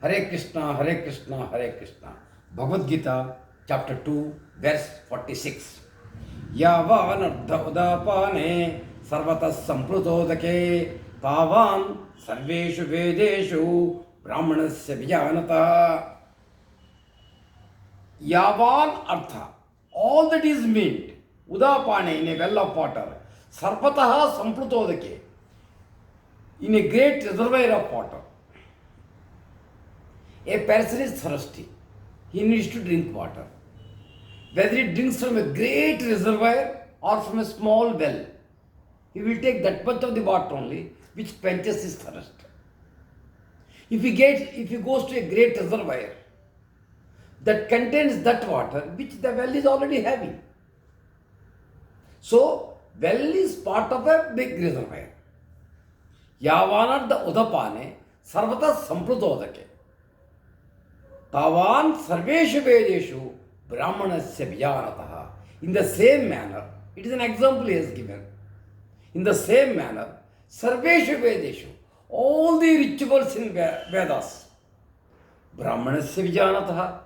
Hare Krishna, Hare Krishna, Hare Krishna. Bhagavadgita, chapter 2, verse 46. Yavanardha udapane sarvatas samprutodake tavan sarveshu vedeshu brahmanasya vijanata. Yavan artha, all that is meant, udapane, in a well of water, sarvataha samprutodake, in a great reservoir of water. A person is thirsty. He needs to drink water. Whether he drinks from a great reservoir or from a small well, he will take that much of the water only, which quenches his thirst. If he goes to a great reservoir that contains that water, which the well is already having. So, well is part of a big reservoir. Yavanat the udapane sarvata samprutodake. Tavan sarveshu vedeshu brahmanasya vijanataha. In the same manner, it is an example he has given. In the same manner, sarveshu vedeshu, all the rituals in Vedas, brahmanasya vijanataha,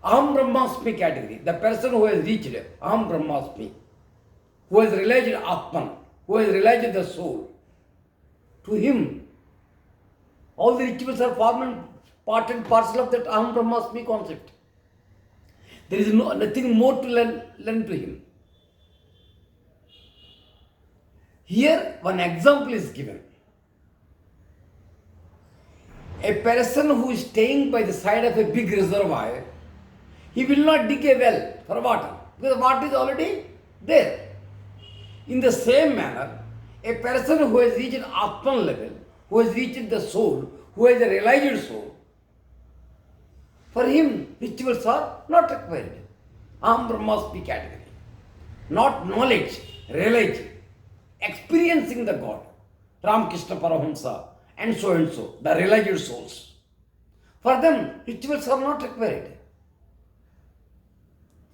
aham brahmasmi category, the person who has reached aham brahmasmi, who has realized Atman, who has realized the soul, to him, all the rituals are formed part and parcel of that aham brahmasmi concept. There is nothing more to learn to him. Here, one example is given. A person who is staying by the side of a big reservoir, he will not dig a well for water, because water is already there. In the same manner, a person who has reached Atman level, who has reached the soul, who has a realized soul, for him, rituals are not required. Aham brahmasmi category. Not knowledge, realizing, experiencing the God. Ramakrishna Paramahamsa and so, the realized souls. For them, rituals are not required.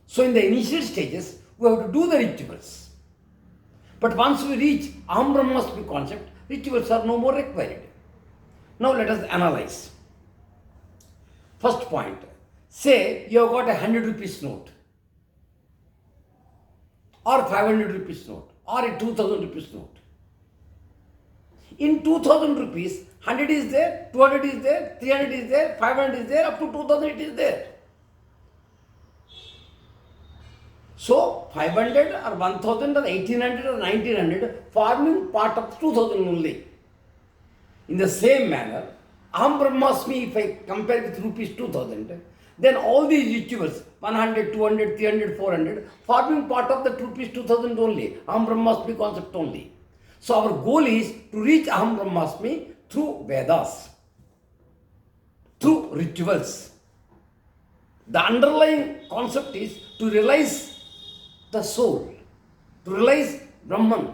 So in the initial stages, we have to do the rituals. But once we reach aham brahmasmi concept, rituals are no more required. Now let us analyze. First point, say you have got a 100 rupees note, or 500 rupees note, or a 2000 rupees note. In 2000 rupees, 100 is there, 200 is there, 300 is there, 500 is there, up to 2000 it is there. So 500 or 1000 or 1800 or 1900 forming part of 2000 only. In the same manner, aham brahmasmi, if I compare with rupees 2000, then all these rituals, 100, 200, 300, 400, forming part of the rupees 2000 only, aham brahmasmi concept only. So our goal is to reach aham brahmasmi through Vedas, through rituals. The underlying concept is to realize the soul, to realize Brahman,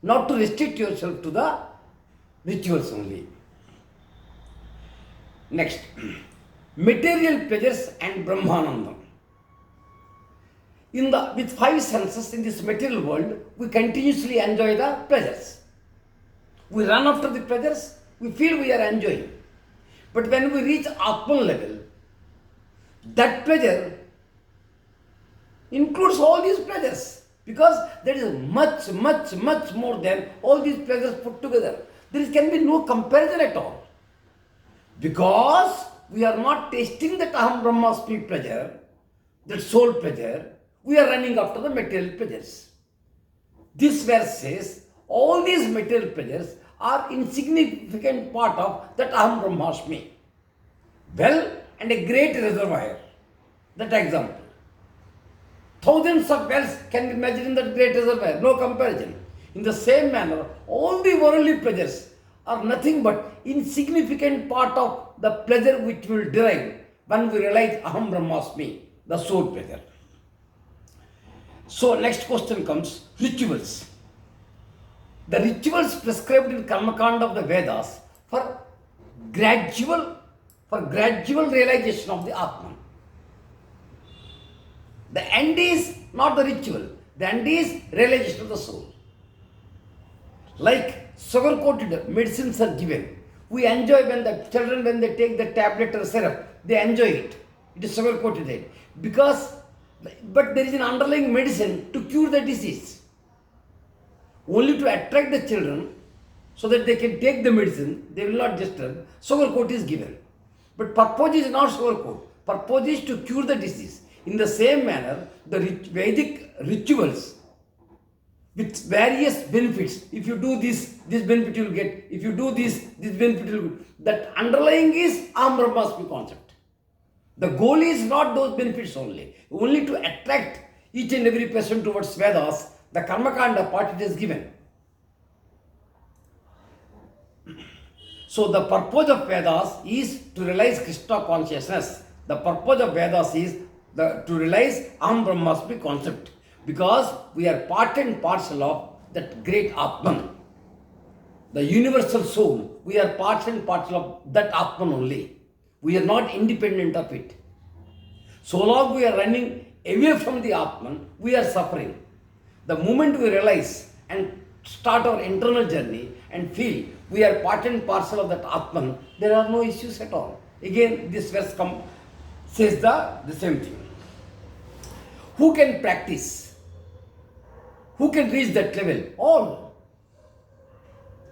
not to restrict yourself to the rituals only. Next, material pleasures and Brahmanandam. With five senses in this material world, we continuously enjoy the pleasures. We run after the pleasures, we feel we are enjoying. But when we reach Atman level, that pleasure includes all these pleasures, because there is much, much, much more than all these pleasures put together. There can be no comparison at all. Because we are not tasting that aham brahmasmi pleasure, that soul pleasure, we are running after the material pleasures. This verse says, all these material pleasures are insignificant part of that aham brahmasmi. Well and a great reservoir, that example. Thousands of wells can be measured in that great reservoir, no comparison. In the same manner, all the worldly pleasures are nothing but insignificant part of the pleasure which we will derive when we realize aham brahmasmi, the soul pleasure. So next question comes, rituals. The rituals prescribed in Karma Kanda of the Vedas for gradual realization of the Atman. The end is not the ritual, the end is realization of the soul. Like sugar-coated medicines are given We enjoy when the children, when they take the tablet or syrup, they enjoy it. It is sugar coated. Because, but there is an underlying medicine to cure the disease. Only to attract the children so that they can take the medicine, they will not disturb, sugar coat is given. But purpose is not sugar coat. Purpose is to cure the disease. In the same manner, the Vedic rituals with various benefits. If you do this, this benefit you will get. If you do this, this benefit you will get. That underlying is Aham Brahmasmi concept. The goal is not those benefits only to attract each and every person towards Vedas. The Karmakanda part it is given. So the purpose of Vedas is to realize Krishna consciousness. The purpose of Vedas is to realize Aham Brahmasmi concept. Because we are part and parcel of that great Atman. The universal soul, we are part and parcel of that Atman only. We are not independent of it. So long we are running away from the Atman, we are suffering. The moment we realize and start our internal journey and feel we are part and parcel of that Atman, there are no issues at all. Again, this verse says the same thing. Who can practice? Who can reach that level? All.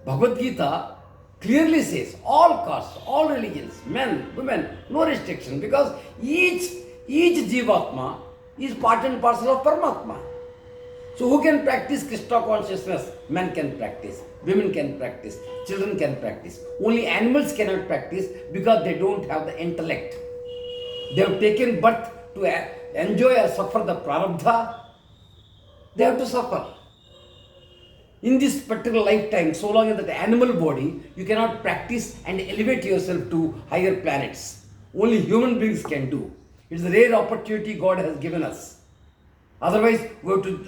Bhagavadgita clearly says all castes, all religions, men, women, no restriction, because each Jivatma is part and parcel of Paramatma. So who can practice Krishna consciousness? Men can practice, women can practice, children can practice. Only animals cannot practice because they don't have the intellect. They have taken birth to enjoy or suffer the prarabdha. They have to suffer. In this particular lifetime, so long as that animal body, you cannot practice and elevate yourself to higher planets. Only human beings can do. It's a rare opportunity God has given us. Otherwise,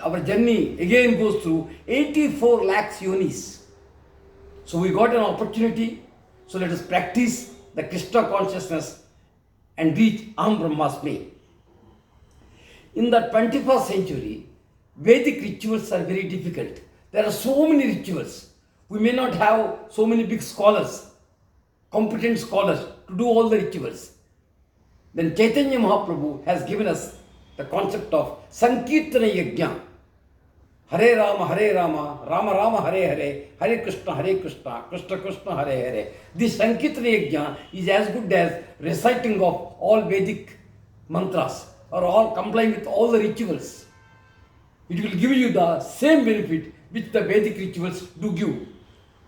our journey again goes through 84 lakhs yonis. So we got an opportunity. So let us practice the Krishna consciousness and reach Aham Brahmasmi. In the 21st century, Vedic rituals are very difficult. There are so many rituals. We may not have so many big scholars, competent scholars to do all the rituals. Then Chaitanya Mahaprabhu has given us the concept of Sankirtana Yajna. Hare Rama, Rama Rama, Hare Hare, Hare Krishna, Krishna Krishna, Hare Hare. This Sankirtana Yajna is as good as reciting of all Vedic mantras or all complying with all the rituals. It will give you the same benefit which the Vedic rituals do give.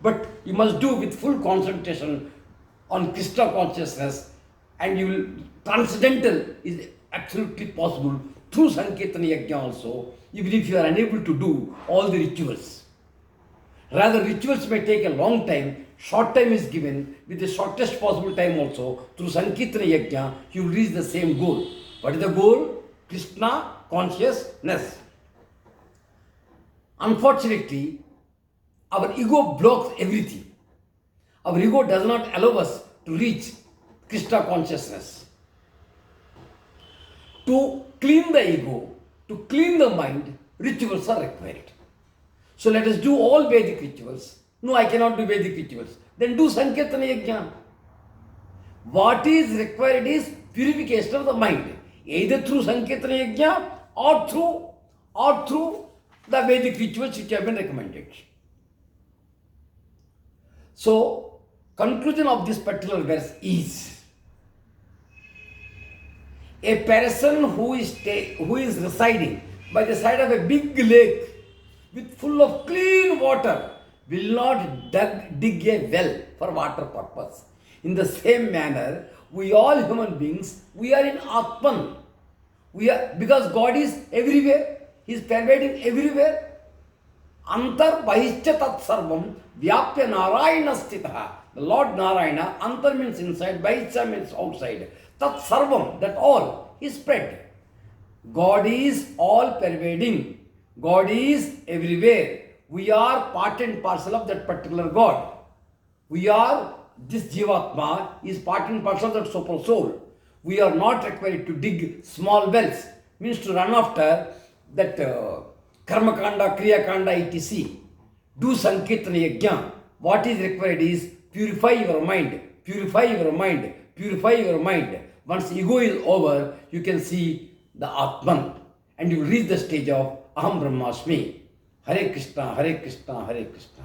But you must do with full concentration on Krishna consciousness, and you will, transcendental is absolutely possible through Sankirtana Yajna also, even if you are unable to do all the rituals. Rather, rituals may take a long time, short time is given, with the shortest possible time also, through Sankirtana Yajna, you will reach the same goal. What is the goal? Krishna consciousness. Unfortunately, our ego blocks everything. Our ego does not allow us to reach Krishna consciousness. To clean the ego, to clean the mind, rituals are required. So let us do all Vedic rituals. No, I cannot do Vedic rituals. Then do Sankirtana Yajna. What is required is purification of the mind, either through Sankirtana Yajna or through the Vedic rituals which have been recommended. So, conclusion of this particular verse is, a person who is residing by the side of a big lake with full of clean water will not dig a well for water purpose. In the same manner, we all human beings, we are in Atman. Because God is everywhere. He is pervading everywhere. Antar bahishcha tat sarvam vyapya narayana stitha. The Lord Narayana, antar means inside, bahishcha means outside. Tat sarvam, that all, is spread. God is all pervading. God is everywhere. We are part and parcel of that particular God. This Jivatma is part and parcel of that super soul. We are not required to dig small wells, means to run after that Karmakanda, Kriyakanda, etc. Do Sankirtana Yajna. What is required is Purify your mind, purify your mind, purify your mind. Once ego is over, you can see the Atman and you reach the stage of Aham Brahmasmi. Hare Krishna, Hare Krishna, Hare Krishna.